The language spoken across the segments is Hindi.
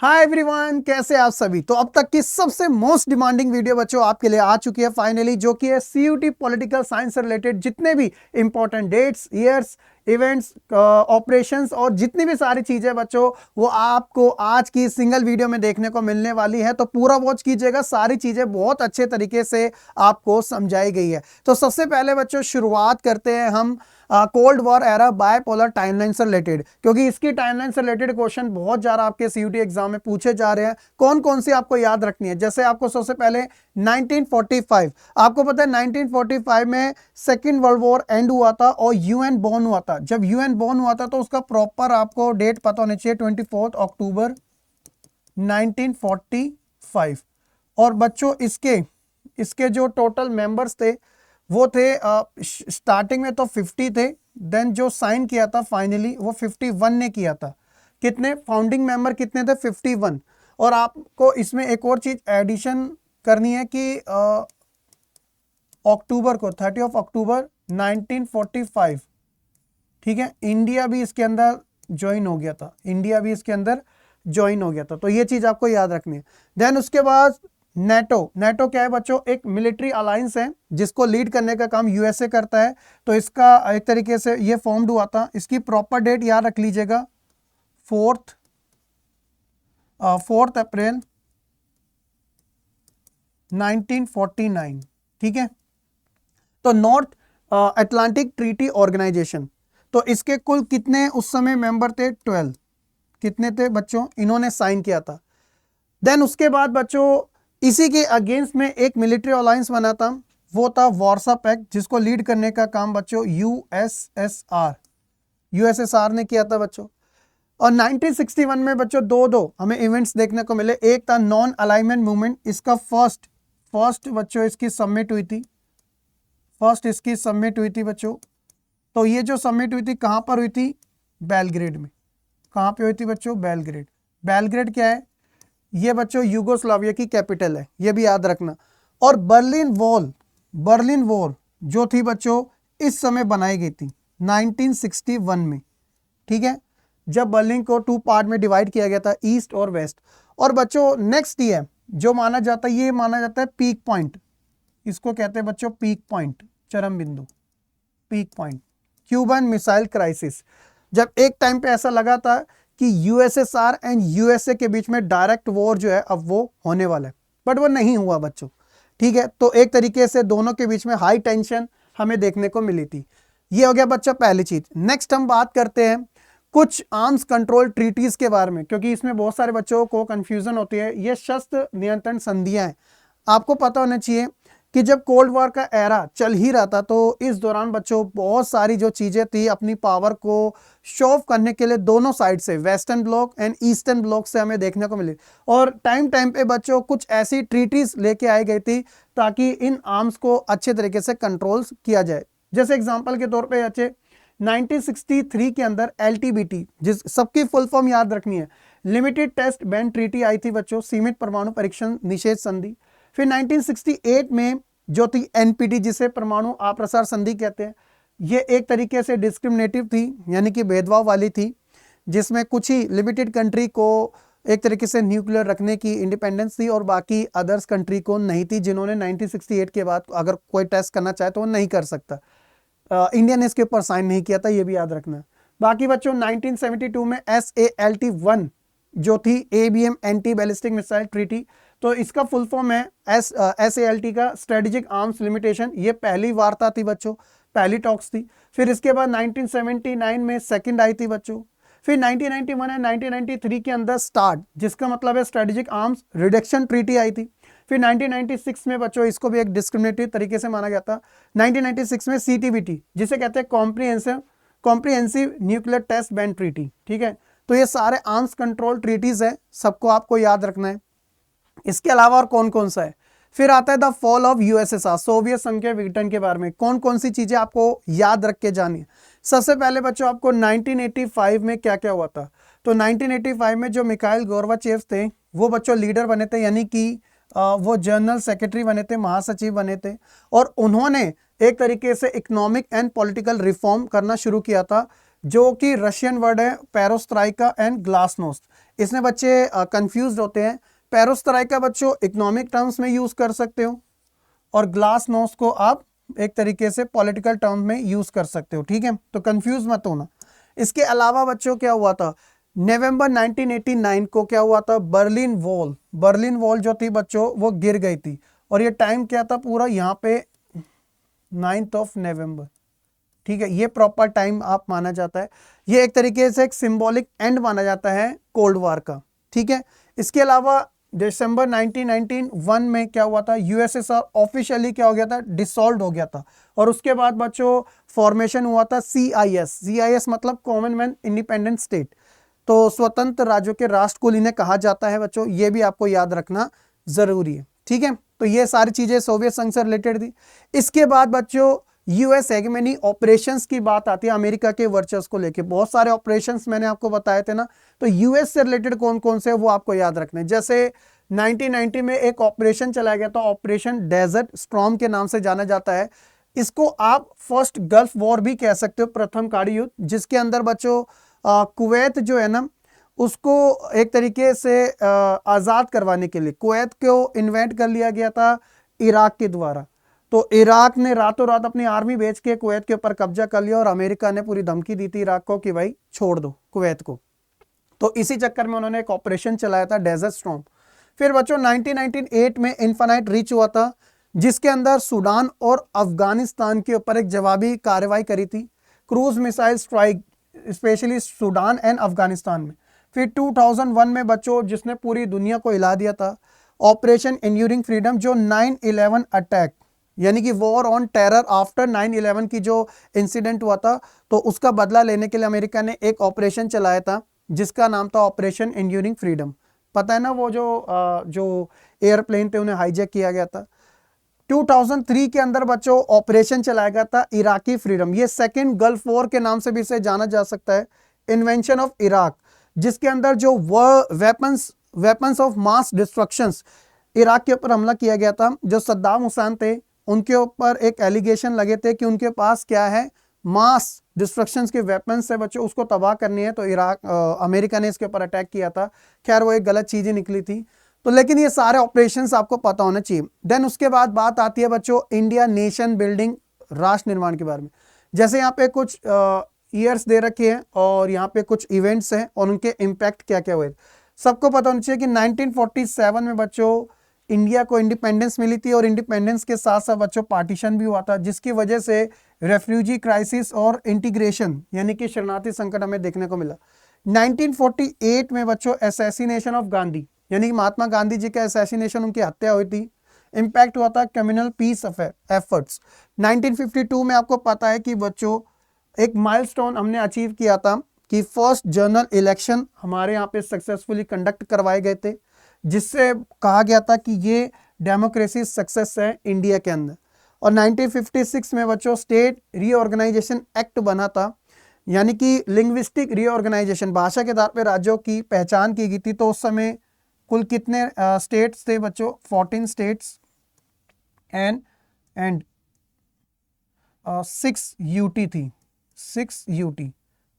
हाय एवरीवन, कैसे आप सभी। तो अब तक की सबसे मोस्ट डिमांडिंग वीडियो बच्चों आपके लिए आ चुकी है फाइनली, जो कि है सीयूटी पॉलिटिकल साइंस से रिलेटेड जितने भी important dates, years, events, operations और जितनी भी सारी चीजें बच्चों वो आपको आज की सिंगल वीडियो में देखने को मिलने वाली है। तो पूरा वॉच कीजिएगा, सारी चीजें बहुत अच्छे तरीके से आपको समझाई गई है। तो सबसे पहले बच्चों शुरुआत करते हैं हम cold war era bipolar timeline से रिलेटेड, क्योंकि इसकी टाइमलाइन से रिलेटेड क्वेश्चन बहुत ज्यादा आपके सीयूटी एग्जाम में पूछे जा रहे हैं। कौन कौन सी आपको याद रखनी है, जैसे आपको सबसे पहले 1945, आपको पता है 1945 में सेकेंड वर्ल्ड वॉर एंड हुआ था और यूएन बॉर्न हुआ था। जब यूएन बॉर्न हुआ था तो उसका प्रॉपर आपको डेट पता होनी चाहिए, 24 अक्टूबर 1945। और बच्चों इसके जो टोटल मेंबर्स थे वो थे स्टार्टिंग में तो 50 थे, देन जो साइन किया था फाइनली वो 51 ने किया था। कितने फाउंडिंग मेंबर कितने थे? 51। और आपको इसमें एक और चीज एडिशन करनी है कि अक्टूबर को 30 अक्टूबर 1945, ठीक है, इंडिया भी इसके अंदर ज्वाइन हो गया था। तो ये चीज आपको याद रखनी है। देन उसके बाद नेटो क्या है बच्चों? एक मिलिट्री अलायंस है जिसको लीड करने का काम यूएसए करता है। तो इसका एक तरीके से ये फॉर्म्ड हुआ था। इसकी प्रॉपर डेट याद रख लीजिएगा, 4 अप्रैल 1949, ठीक है। तो नॉर्थ अटलांटिक ट्रीटी ऑर्गेनाइजेशन, तो इसके कुल कितने उस समय मेंबर थे? 12। कितने थे बच्चों? इन्होंने साइन किया था। देन उसके बाद बच्चों इसी के अगेंस्ट में एक मिलिट्री अलायंस बना था, वो था वार्सा पैक्ट, जिसको लीड करने का काम बच्चों यूएसएसआर ने किया था बच्चों। और 1961 में बच्चों दो हमें इवेंट्स देखने को मिले। एक था नॉन अलाइनमेंट मूवमेंट, इसका फर्स्ट बच्चों इसकी सबमिट हुई थी बच्चों। तो ये जो सबमिट हुई थी कहां पर हुई थी? बेलग्रेड में। कहां पे हुई थी बच्चों? बेलग्रेड क्या है? ये बच्चों यूगोस्लाविया की कैपिटल है, ये भी याद रखना। और बर्लिन वॉल जो थी बच्चों इस समय बनाई गई थी 1961 में, ठीक है, जब बर्लिन को 2 पार्ट में डिवाइड किया गया था, ईस्ट और वेस्ट। और बच्चों नेक्स्ट ये जो माना जाता है पीक पॉइंट, इसको कहते हैं बच्चों पीक पॉइंट, चरम बिंदु, peak point, Cuban missile crisis. जब एक टाइम पे ऐसा लगा था कि यूएसएसआर एंड यूएसए के बीच में डायरेक्ट वॉर जो है अब वो होने वाला है, बट वो नहीं हुआ बच्चों, ठीक है। तो एक तरीके से दोनों के बीच में हाई टेंशन हमें देखने को मिली थी। ये हो गया बच्चा पहली चीज। नेक्स्ट हम बात करते हैं कुछ आर्म्स कंट्रोल ट्रीटीज के बारे में, क्योंकि इसमें बहुत सारे बच्चों को कंफ्यूजन होती है। ये शस्त्र नियंत्रण संधियां हैं। आपको पता होना चाहिए कि जब कोल्ड वॉर का एरा चल ही रहा था तो इस दौरान बच्चों बहुत सारी जो चीजें थी अपनी पावर को शो ऑफ करने के लिए दोनों साइड से, western block and eastern block से हमें देखने को मिली। और टाइम पे बच्चों कुछ ऐसी ट्रीटीज लेके आई गई थी ताकि इन आर्म्स को अच्छे तरीके से कंट्रोल किया जाए। जैसे एग्जाम्पल के तौर पर अच्छे 1963 के अंदर LTBT, जिस सबकी फुल फॉर्म याद रखनी है, लिमिटेड टेस्ट बैंड ट्रीटी आई थी बच्चों, सीमित परमाणु परीक्षण निषेध संधि। फिर 1968 में जो थी NPT, जिसे परमाणु अप्रसार संधि कहते हैं, ये एक तरीके से डिस्क्रिमिनेटिव थी, यानी कि भेदभाव वाली थी, जिसमें कुछ ही लिमिटेड कंट्री को एक तरीके से न्यूक्लियर रखने की इंडिपेंडेंस थी और बाकी अदर्स कंट्री को नहीं थी, जिन्होंने 1968 के बाद अगर कोई टेस्ट करना चाहे तो वो नहीं कर सकता। इंडिया ने इसके ऊपर साइन नहीं किया था, ये भी याद रखना। बाकी बच्चों 1972 में SALT-1 जो थी ABM anti ballistic missile treaty, तो इसका फुल फॉर्म है SALT का स्ट्रेटेजिक आर्म्स लिमिटेशन। ये पहली वार्ता थी बच्चों, पहली टॉक्स थी। फिर इसके बाद 1979 में सेकंड आई थी बच्चों। फिर 1991 एंड 1993 के अंदर स्टार्ट, जिसका मतलब है स्ट्रेटेजिक आर्म्स रिडक्शन ट्रीटी आई थी। फिर 1996 में बच्चों इसको भी एक डिस्क्रिमिनेटिव तरीके से माना गया था। 1996 में CTBT, जिसे कहते हैं comprehensive nuclear test ban treaty, ठीक है। तो ये सारे आर्म्स कंट्रोल ट्रीटीज है, सबको आपको याद रखना है। इसके अलावा और कौन कौन सा है? फिर आता है the fall of USSR, Soviet संघ के विघटन के बारे में कौन कौन सी चीजें आपको याद रख के जानी है। सबसे पहले बच्चों आपको 1985 में क्या क्या हुआ था? तो 1985 में जो मिखाइल गोर्बाचेव थे वो बच्चों लीडर बने थे, यानी कि वो जनरल सेक्रेटरी बने थे, महासचिव बने थे, और उन्होंने एक तरीके से इकोनॉमिक एंड पॉलिटिकल रिफॉर्म करना शुरू किया था, जो कि रशियन वर्ड है पेरोस्ट्राइका एंड ग्लासनोस्ट। इसमें बच्चे कंफ्यूज होते हैं। पेरोस्ट्राइका बच्चों इकोनॉमिक टर्म्स में यूज कर सकते हो, और ग्लास नोस को आप एक तरीके से पॉलिटिकल टर्म में यूज कर सकते हो, ठीक है, तो कंफ्यूज मत होना। इसके अलावा बच्चों क्या हुआ था, नवंबर 1989 को क्या हुआ था, बर्लिन वॉल जो थी बच्चों वो गिर गई थी, और ये टाइम क्या था पूरा यहाँ पे 9 नवंबर, ठीक है, ये प्रॉपर टाइम आप माना जाता है। ये एक तरीके से एक सिंबॉलिक एंड माना जाता है कोल्ड वॉर का, ठीक है। इसके अलावा दिसंबर 1991 में क्या हुआ था, यूएसएसआर ऑफिशियली क्या हो गया था, डिसॉल्व हो गया था, और उसके बाद बच्चों फॉर्मेशन हुआ था सीआईएस मतलब कॉमनवेल्थ इंडिपेंडेंट स्टेट, तो स्वतंत्र राज्यों के राष्ट्र को इन्हें कहा जाता है बच्चों, ये भी आपको याद रखना जरूरी है, ठीक है। तो ये सारी चीजें सोवियत संघ से रिलेटेड थी। इसके बाद बच्चों यूएस हेगेमनी ऑपरेशंस की बात आती है, अमेरिका के वर्चस्व को लेके बहुत सारे ऑपरेशंस मैंने आपको बताए थे ना, तो यूएस से रिलेटेड कौन कौन से वो आपको याद रखने। जैसे 1990 में एक ऑपरेशन चलाया गया था, ऑपरेशन डेजर्ट स्टॉर्म के नाम से जाना जाता है। इसको आप फर्स्ट गल्फ वॉर भी कह सकते हो, प्रथम काड़ी युद्ध, जिसके अंदर बच्चों कुवैत जो है ना उसको एक तरीके से आज़ाद करवाने के लिए कुवैत को इन्वेंट कर लिया गया था इराक के द्वारा। तो इराक ने रातों रात अपनी आर्मी भेज के कुवैत के ऊपर कब्जा कर लिया, और अमेरिका ने पूरी धमकी दी थी इराक को कि भाई छोड़ दो कुवैत को। तो इसी चक्कर में उन्होंने एक ऑपरेशन चलाया था डेजर्ट स्टॉर्म। फिर बच्चों 1998 में इन्फिनाइट रीच हुआ था, जिसके अंदर सूडान और अफगानिस्तान के ऊपर एक जवाबी कार्रवाई करी थी, cruise missile strike specially Sudan and Afghanistan में। फिर 2001 में बच्चों जिसने पूरी दुनिया को हिला दिया था, ऑपरेशन एन्ड्यूरिंग फ्रीडम, जो 9/11 अटैक यानी कि वॉर ऑन टेरर आफ्टर 9/11 की जो इंसिडेंट हुआ था, तो उसका बदला लेने के लिए अमेरिका ने एक ऑपरेशन चलाया था जिसका नाम था ऑपरेशन एन्ड्यूरिंग फ्रीडम। पता है ना, वो जो एयरप्लेन थे उन्हें हाईजैक किया गया था। 2003 के अंदर बच्चों ऑपरेशन चलाया गया था इराकी फ्रीडम, ये सेकेंड गल्फ वॉर के नाम से भी इसे जाना जा सकता है, इन्वेंशन ऑफ इराक, जिसके अंदर जो weapons of mass destructions Iraq के ऊपर हमला किया गया था। जो सद्दाम हुसैन थे उनके ऊपर एक एलिगेशन लगे थे कि उनके पास क्या है, मास डिस्ट्रक्शंस के वेपन्स से बच्चों उसको तबाह करनी है, तो अमेरिका ने इसके ऊपर अटैक किया था। खैर वो एक गलत चीज ही निकली थी, तो लेकिन ये सारे ऑपरेशंस आपको पता होना चाहिए। देन उसके बाद बात आती है बच्चों इंडिया नेशन बिल्डिंग, राष्ट्र निर्माण के बारे में। जैसे यहाँ पे कुछ ईयर्स दे रखे हैं और यहाँ पे कुछ इवेंट्स हैं और उनके इम्पैक्ट क्या क्या हुए। सबको पता होना चाहिए कि 1947 में बच्चों इंडिया को इंडिपेंडेंस मिली थी, और इंडिपेंडेंस के साथ साथ बच्चों पार्टीशन भी हुआ था, जिसकी वजह से रेफ्यूजी क्राइसिस और इंटीग्रेशन यानी कि शरणार्थी संकट हमें देखने को मिला। 1948 में बच्चों असैसिनेशन ऑफ गांधी यानी कि महात्मा गांधी जी का असैसिनेशन, उनकी हत्या हुई थी। इम्पैक्ट हुआ था कम्युनल पीस एफर्ट्स। 1952 में आपको पता है कि बच्चों एक माइलस्टोन हमने अचीव किया था कि फर्स्ट जनरल इलेक्शन हमारे यहाँ पे सक्सेसफुली कंडक्ट करवाए गए थे, जिससे कहा गया था कि ये डेमोक्रेसी सक्सेस है इंडिया के अंदर। और 1956 में बच्चों स्टेट रीऑर्गेनाइजेशन एक्ट बना था, यानी कि लिंग्विस्टिक रीऑर्गेनाइजेशन, भाषा के आधार पर राज्यों की पहचान की गई थी। तो उस समय कुल कितने स्टेट्स थे बच्चों, 14 स्टेट्स एंड 6 यूटी थी, 6 यूटी,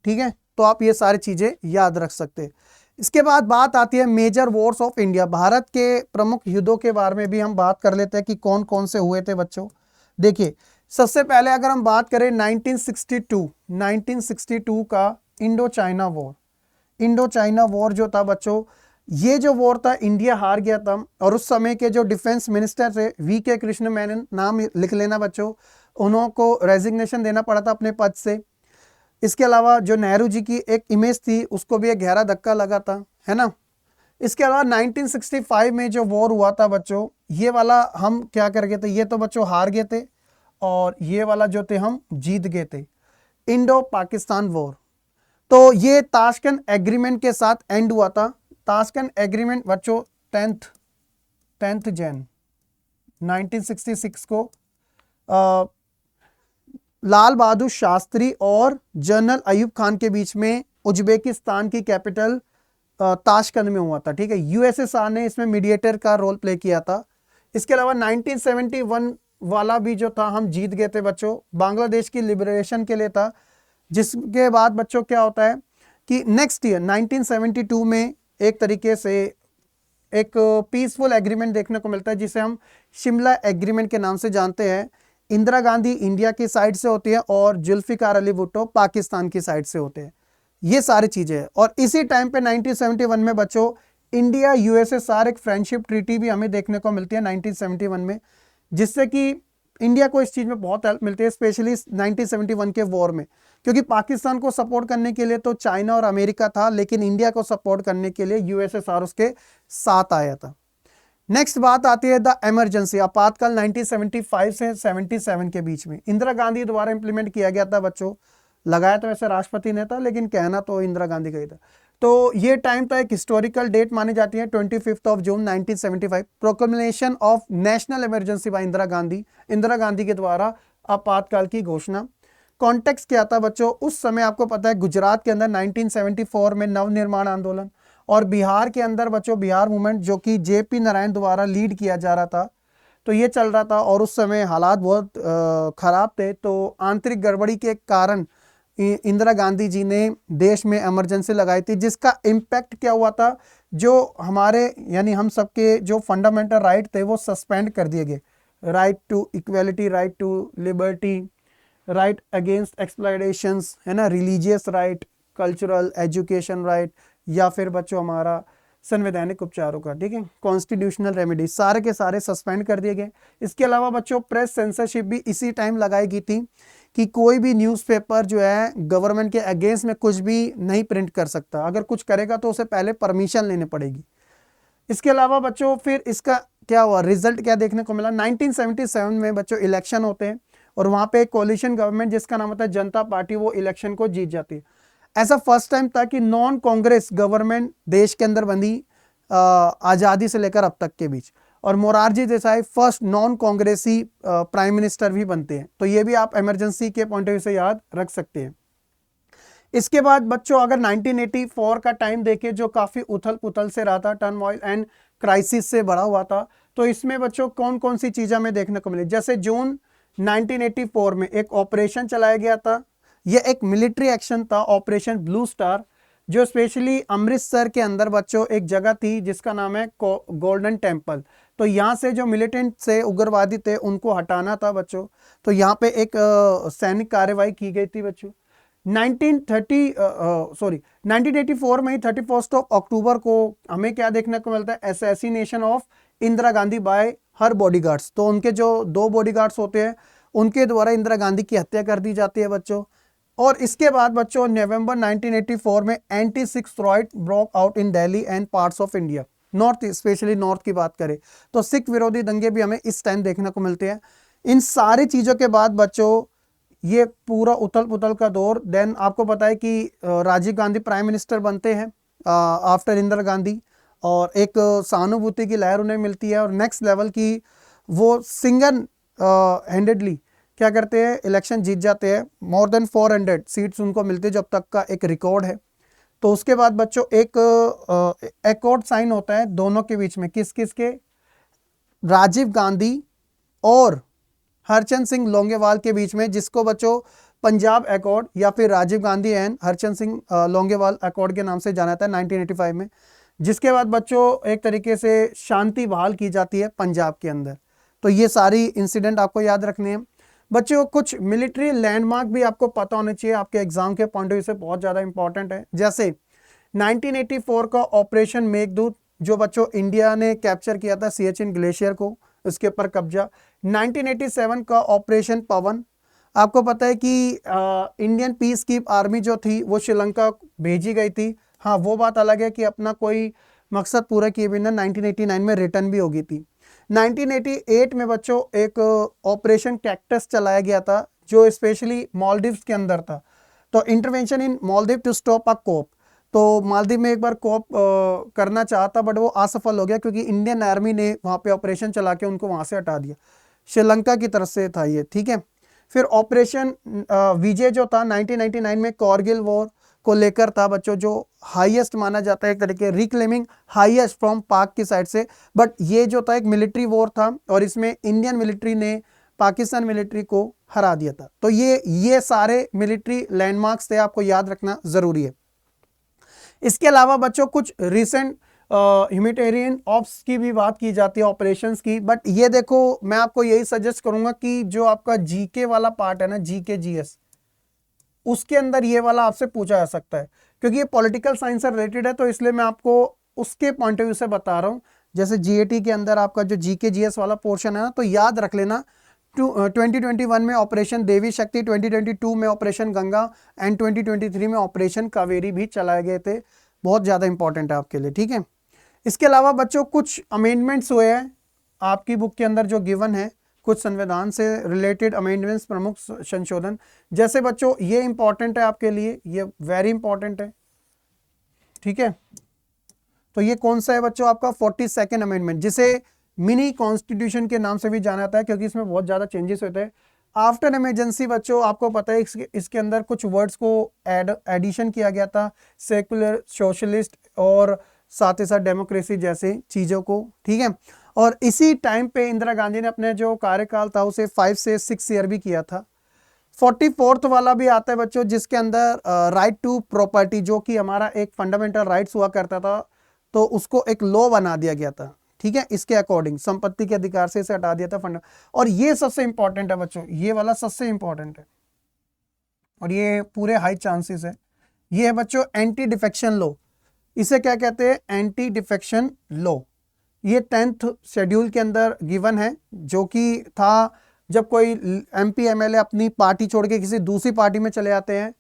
ठीक है। तो आप ये सारी चीजें याद रख सकते हैं। इसके बाद बात आती है major wars of India, Bharat के प्रमुख युद्धों के बारे में भी हम बात कर लेते हैं कि कौन कौन से हुए थे बच्चों। देखिए सबसे पहले अगर हम बात करें 1962 का इंडो चाइना वॉर जो था बच्चों, ये जो वॉर था इंडिया हार गया था, और उस समय के जो डिफेंस मिनिस्टर थे वी.के. कृष्ण मेनन, नाम लिख लेना बच्चों, उनको रेजिग्नेशन देना पड़ा था अपने पद से। इसके अलावा जो नेहरू जी की एक इमेज थी उसको भी एक गहरा धक्का लगा था, है ना। इसके अलावा 1965 में जो वॉर हुआ था बच्चों, ये वाला हम क्या कर गए थे, ये तो बच्चों हार गए थे, और ये वाला जो थे हम जीत गए थे, इंडो पाकिस्तान वॉर। तो ये ताशकंद एग्रीमेंट के साथ एंड हुआ था। ताशकंद एग्रीमेंट बच्चों 10th जैन 1966 को लाल बहादुर शास्त्री और जनरल अयूब खान के बीच में उज्बेकिस्तान की कैपिटल ताशकंद में हुआ था, ठीक है। यूएसएसआर ने इसमें मीडिएटर का रोल प्ले किया था। इसके अलावा 1971 वाला भी जो था हम जीत गए थे बच्चों, बांग्लादेश की लिबरेशन के लिए था। जिसके बाद बच्चों क्या होता है कि नेक्स्ट ईयर 1972 में एक तरीके से एक पीसफुल एग्रीमेंट देखने को मिलता है जिसे हम शिमला एग्रीमेंट के नाम से जानते हैं। इंदिरा गांधी इंडिया की साइड से होती है और जुल्फिकार अली भुट्टो पाकिस्तान की साइड से होते हैं। ये सारी चीजें हैं। और इसी टाइम पे 1971 में बच्चों इंडिया यूएसएसआर एक फ्रेंडशिप ट्रीटी भी हमें देखने को मिलती है 1971 में, जिससे कि इंडिया को इस चीज में बहुत हेल्प मिलती है, स्पेशली 1971 के वॉर में, क्योंकि पाकिस्तान को सपोर्ट करने के लिए तो चाइना और अमेरिका था, लेकिन इंडिया को सपोर्ट करने के लिए यूएसएसआर उसके साथ आया था। नेक्स्ट बात आती है द इमरजेंसी, आपातकाल 1975 से 77 के बीच में इंदिरा गांधी द्वारा इंप्लीमेंट किया गया था बच्चों। लगाया तो वैसे राष्ट्रपति ने था, लेकिन कहना तो इंदिरा गांधी का ही था। तो ये टाइम था, एक हिस्टोरिकल डेट मानी जाती है 25 June 1975, proclamation of national emergency by Indira Gandhi के द्वारा आपातकाल की घोषणा। कॉन्टेक्स्ट क्या था बच्चों, उस समय आपको पता है गुजरात के अंदर 1974 में नवनिर्माण आंदोलन, और बिहार के अंदर बच्चों बिहार मूवमेंट जो कि जेपी नारायण द्वारा लीड किया जा रहा था, तो ये चल रहा था और उस समय हालात बहुत खराब थे। तो आंतरिक गड़बड़ी के कारण इंदिरा गांधी जी ने देश में इमरजेंसी लगाई थी, जिसका इम्पैक्ट क्या हुआ था, जो हमारे यानी हम सबके जो फंडामेंटल राइट थे वो सस्पेंड कर दिए गए। Right to equality, right to liberty, right against exploitations, है ना, religious right, cultural, education right, या फिर बच्चों हमारा संवैधानिक उपचारों का, ठीक है, कॉन्स्टिट्यूशनल रेमेडी, सारे के सारे सस्पेंड कर दिए गए। इसके अलावा बच्चों प्रेस सेंसरशिप भी इसी टाइम लगाई गई थी कि कोई भी न्यूज़पेपर जो है गवर्नमेंट के अगेंस्ट में कुछ भी नहीं प्रिंट कर सकता, अगर कुछ करेगा तो उसे पहले परमिशन लेनी पड़ेगी। इसके अलावा बच्चों फिर इसका क्या हुआ, रिजल्ट क्या देखने को मिला, 1977 में बच्चों इलेक्शन होते हैं और वहां पे एक कोलिशन गवर्नमेंट जिसका नाम होता है जनता पार्टी, वो इलेक्शन को जीत जाती है। ऐसा फर्स्ट टाइम था कि नॉन कांग्रेस गवर्नमेंट देश के अंदर बनी आज़ादी से लेकर अब तक के बीच, और मोरारजी देसाई फर्स्ट नॉन कांग्रेसी प्राइम मिनिस्टर भी बनते हैं। तो ये भी आप इमरजेंसी के पॉइंट ऑफ व्यू से याद रख सकते हैं। इसके बाद बच्चों अगर 1984 का टाइम देखें, जो काफ़ी उथल पुथल से रहा था, टर्मोइल एंड क्राइसिस से भरा हुआ था, तो इसमें बच्चों कौन कौन सी चीज़ें हमें देखने को मिली। जैसे जून 1984 में एक ऑपरेशन चलाया गया था, यह एक मिलिट्री एक्शन था, ऑपरेशन ब्लू स्टार, जो स्पेशली अमृतसर के अंदर बच्चों एक जगह थी जिसका नाम है गोल्डन टेम्पल। तो यहाँ से जो मिलिटेंट से उग्रवादी थे उनको हटाना था बच्चों, तो यहाँ पे एक सैनिक कार्रवाई की गई थी बच्चों। 1984 में ही 31 अक्टूबर को हमें क्या देखने को मिलता है, assassination of Indira Gandhi bye her bodyguards. तो उनके जो 2 बॉडीगार्ड्स होते हैं उनके द्वारा इंदिरा गांधी की हत्या कर दी जाती है बच्चों। और इसके बाद बच्चों नवंबर 1984 में anti Sikh right broke out in Delhi and parts of India, north specially north की बात करें तो सिख विरोधी दंगे भी हमें इस टाइम देखने को मिलते हैं। इन सारी चीज़ों के बाद बच्चों ये पूरा उथल पुथल का दौर, देन आपको पता है कि राजीव गांधी प्राइम मिनिस्टर बनते हैं आफ्टर इंदिरा गांधी, और एक सहानुभूति की लहर उन्हें मिलती है और नेक्स्ट लेवल की वो सिंगल हैंडेडली क्या करते हैं, इलेक्शन जीत जाते हैं। मोर देन 400 सीट्स उनको मिलती है, जो अब तक का एक रिकॉर्ड है। तो उसके बाद बच्चों एक एकॉर्ड साइन होता है दोनों के बीच में, किस किस के, राजीव गांधी और हरचंद सिंह लोंगेवाल के बीच में, जिसको बच्चों पंजाब एकॉर्ड या फिर राजीव गांधी एंड हरचंद सिंह लोंगेवाल एकॉर्ड के नाम से जाना जाता है 1985 में। जिसके बाद बच्चों एक तरीके से शांति बहाल की जाती है पंजाब के अंदर। तो ये सारी इंसिडेंट आपको याद रखने हैं बच्चों। कुछ मिलिट्री लैंडमार्क भी आपको पता होने चाहिए, आपके एग्जाम के पॉइंट ऑफ व्यू से बहुत ज़्यादा इंपॉर्टेंट है। जैसे 1984 का ऑपरेशन मेघदूत, जो बच्चों इंडिया ने कैप्चर किया था सियाचिन ग्लेशियर को, उसके ऊपर कब्जा। 1987 का ऑपरेशन पवन, आपको पता है कि इंडियन पीस कीप आर्मी जो थी वो श्रीलंका भेजी गई थी। हाँ, वो बात अलग है कि अपना कोई मकसद पूरा किए बिना 1989 में रिटर्न भी हो गई थी। 1988 में बच्चों एक ऑपरेशन कैक्टस चलाया गया था, जो स्पेशली मालदीव्स के अंदर था। तो intervention in Maldives to stop a coup, तो मालदीव में एक बार कॉप करना चाहता बट वो असफल हो गया, क्योंकि इंडियन आर्मी ने वहाँ पे ऑपरेशन चला के उनको वहाँ से हटा दिया। श्रीलंका की तरफ से था ये, ठीक है। फिर ऑपरेशन विजय जो था 1999 में कारगिल वॉर को लेकर था बच्चों, जो हाईएस्ट माना जाता है, एक तरीके रिक्लेमिंग हाईएस्ट फ्रॉम पाक की साइड से। बट ये जो था एक मिलिट्री वॉर था और इसमें इंडियन मिलिट्री ने पाकिस्तान मिलिट्री को हरा दिया था। तो ये सारे मिलिट्री लैंडमार्क्स थे, आपको याद रखना जरूरी है। इसके अलावा बच्चों कुछ रिसेंट ह्यूमैनिटेरियन ऑप्स की भी बात की जाती है, ऑपरेशंस की। बट ये देखो, मैं आपको यही सजेस्ट करूंगा कि जो आपका जीके वाला पार्ट है ना, जीके जीएस, उसके अंदर ये वाला आपसे पूछा जा सकता है, क्योंकि ये पॉलिटिकल साइंस से रिलेटेड है, तो इसलिए मैं आपको उसके पॉइंट ऑफ व्यू से बता रहा हूं। जैसे जीएटी के अंदर आपका जो जीके जीएस वाला पोर्शन है ना, तो याद रख लेना 2021 में ऑपरेशन देवी शक्ति, 2022 में ऑपरेशन गंगा एंड 2023 में ऑपरेशन कावेरी भी चलाए गए थे। बहुत ज़्यादा इंपॉर्टेंट है आपके लिए, ठीक है। इसके अलावा बच्चों कुछ अमेंडमेंट्स हुए हैं आपकी बुक के अंदर जो गिवन है, कुछ संविधान से रिलेटेड अमेंडमेंट्स, प्रमुख संशोधन। जैसे बच्चों ये इंपॉर्टेंट है आपके लिए, ये वेरी इंपॉर्टेंट है, ठीक है। तो ये कौन सा है बच्चों? आपका 42nd अमेंडमेंट, जिसे मिनी कॉन्स्टिट्यूशन के नाम से भी जाना जाता है, क्योंकि इसमें बहुत ज़्यादा चेंजेस होते हैं। आफ्टर इमरजेंसी बच्चों आपको पता है इसके अंदर कुछ वर्ड्स को एडिशन किया गया था, सेकुलर, सोशलिस्ट और साथ ही साथ डेमोक्रेसी जैसे चीज़ों को, ठीक है। और इसी टाइम पे इंदिरा गांधी ने अपने जो कार्यकाल था उसे 5 से 6 ईयर भी किया था। 44th वाला भी आता है बच्चों, जिसके अंदर राइट टू प्रॉपर्टी, जो कि हमारा एक फंडामेंटल राइट्स हुआ करता था, तो उसको एक लॉ बना दिया गया था, ठीक है। इसके अकॉर्डिंग संपत्ति के अधिकार से इसे हटा दिया था फंड। और ये सबसे इंपॉर्टेंट है बच्चों, ये वाला सबसे इंपॉर्टेंट है और ये पूरे हाई चांसेस है। ये है बच्चों एंटी डिफेक्शन लॉ। इसे क्या कहते हैं? Anti defection law. ये 10th शेड्यूल के अंदर गिवन है, जो कि था जब कोई एमपी एमएलए अपनी पार्टी छोड़ के किसी दूसरी पार्टी में चले जाते हैं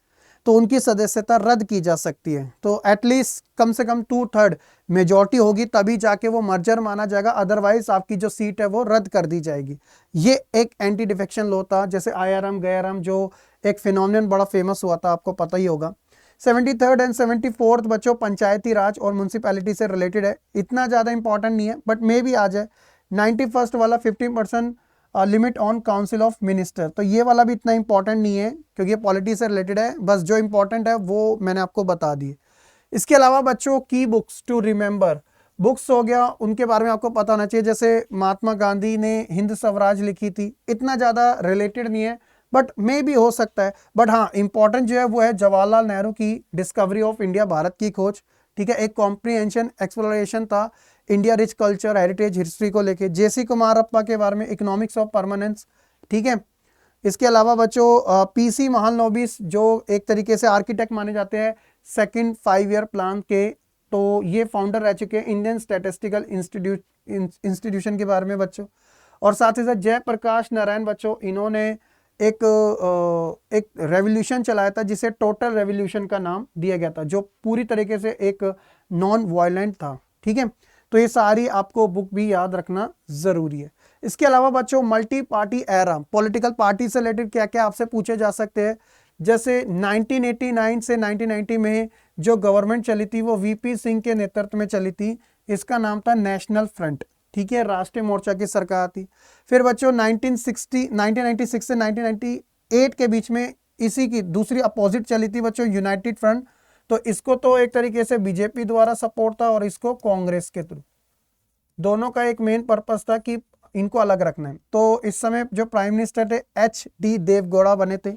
तो उनकी सदस्यता रद्द की जा सकती है। तो एटलीस्ट कम से कम 2/3 मेजॉरिटी होगी, तभी जाके वो मर्जर माना जाएगा, अदरवाइज आपकी जो सीट है वो रद्द कर दी जाएगी। ये एक एंटी डिफेक्शन लॉ था। जैसे आयाराम गयाराम जो एक फिनोमिनन बड़ा फेमस हुआ था, आपको पता ही होगा। 73rd एंड 74th बच्चों पंचायती राज और म्यूनसिपैलिटी से रिलेटेड है, इतना ज़्यादा इंपॉर्टेंट नहीं है, बट मे भी आ जाए। 91st वाला 15% limit on council of minister, तो ये वाला भी इतना इंपॉर्टेंट नहीं है, क्योंकि ये पॉलिटी से रिलेटेड है। बस जो इंपॉर्टेंट है वो मैंने आपको बता दी। इसके अलावा बच्चों की बुक्स टू रिमेंबर, बुक्स हो गया, उनके बारे में आपको पता होना चाहिए। जैसे महात्मा गांधी ने हिंद स्वराज लिखी थी, इतना ज़्यादा रिलेटेड नहीं है, बट मे भी हो सकता है। बट हाँ, इंपॉर्टेंट जो है वो है जवाहरलाल नेहरू की डिस्कवरी ऑफ इंडिया, भारत की खोज, ठीक है। एक कॉम्प्रिहेंशन एक्सप्लोरेशन था India rich culture heritage history को लेके। जेसी कुमारप्पा के बारे में इकोनॉमिक्स ऑफ परमानेंस, ठीक है। इसके अलावा बच्चों पीसी महालनोबिस जो एक तरीके से आर्किटेक्ट माने जाते हैं सेकंड 5 ईयर प्लान के, तो ये फाउंडर रह चुके हैं इंडियन स्टैटिस्टिकल इंस्टीट्यूशन के बारे में बच्चों। और साथ ही साथ जयप्रकाश नारायण बच्चों, इन्होंने एक रेवोल्यूशन चलाया था जिसे टोटल रेवोल्यूशन का नाम दिया गया था, जो पूरी तरीके से एक नॉन वायलेंट था, ठीक है। तो ये सारी आपको बुक भी याद रखना जरूरी है। इसके अलावा बच्चों multi party era, political party से रिलेटेड क्या क्या आपसे पूछे जा सकते हैं। जैसे 1989 से 1990 में जो गवर्नमेंट चली थी वो वीपी सिंह के नेतृत्व में चली थी, इसका नाम था नेशनल फ्रंट, ठीक है, राष्ट्रीय मोर्चा की सरकार थी। फिर बच्चों 1996 से 1998 के बीच में इसी की दूसरी अपोजिट चली थी बच्चों, यूनाइटेड फ्रंट। तो इसको तो एक तरीके से बीजेपी द्वारा सपोर्ट था और इसको कांग्रेस के थ्रू। दोनों का एक मेन पर्पस था कि इनको अलग रखना है। तो इस समय जो प्राइम मिनिस्टर थे HD देवगौड़ा बने थे।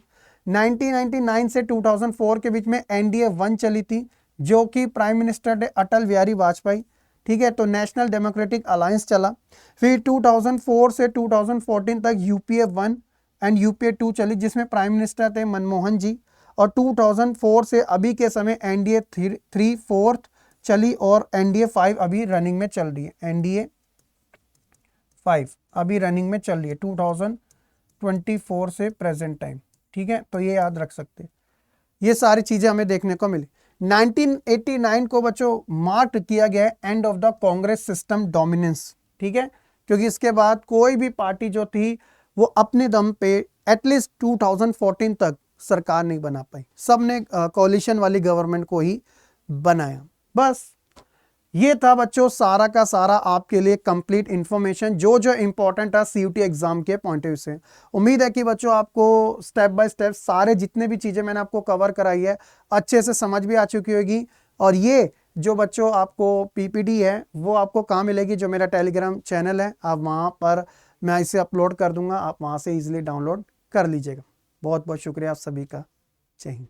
1999 से 2004 के बीच में NDA 1 चली थी, जो कि प्राइम मिनिस्टर थे अटल बिहारी वाजपेयी, ठीक है। तो नेशनल डेमोक्रेटिक अलायंस चला। फिर 2004 से 2014 तक UPA 1 एंड UPA 2 चली, जिसमें प्राइम मिनिस्टर थे मनमोहन जी। और 2004 से अभी के समय NDA 3 4th चली और NDA 5 अभी रनिंग में चल रही है। NDA 5 अभी रनिंग में चल रही है 2024 से प्रेजेंट टाइम, ठीक है। तो ये याद रख सकते हैं, ये सारी चीजें हमें देखने को मिली। 1989 को बच्चों मार्क किया गया है end of the Congress system dominance, ठीक है, क्योंकि इसके बाद कोई भी पार्टी जो थी वो अपने दम पे एटलीस्ट 2014 तक सरकार नहीं बना पाई, सबने कोalition वाली गवर्नमेंट को ही बनाया। बस ये था बच्चों सारा का सारा आपके लिए कंप्लीट इंफॉर्मेशन, जो जो इंपॉर्टेंट है CUT एग्जाम के पॉइंट ऑफ व्यू से। उम्मीद है कि बच्चों आपको स्टेप बाय स्टेप सारे जितने भी चीज़ें मैंने आपको कवर कराई है अच्छे से समझ भी आ चुकी होगी। और ये जो बच्चों आपको PPT है वो आपको कहाँ मिलेगी? जो मेरा टेलीग्राम चैनल है, आप वहाँ पर मैं इसे अपलोड कर दूंगा, आप वहाँ से ईजिली डाउनलोड कर लीजिएगा। बहुत बहुत शुक्रिया आप सभी का। जय हिंद।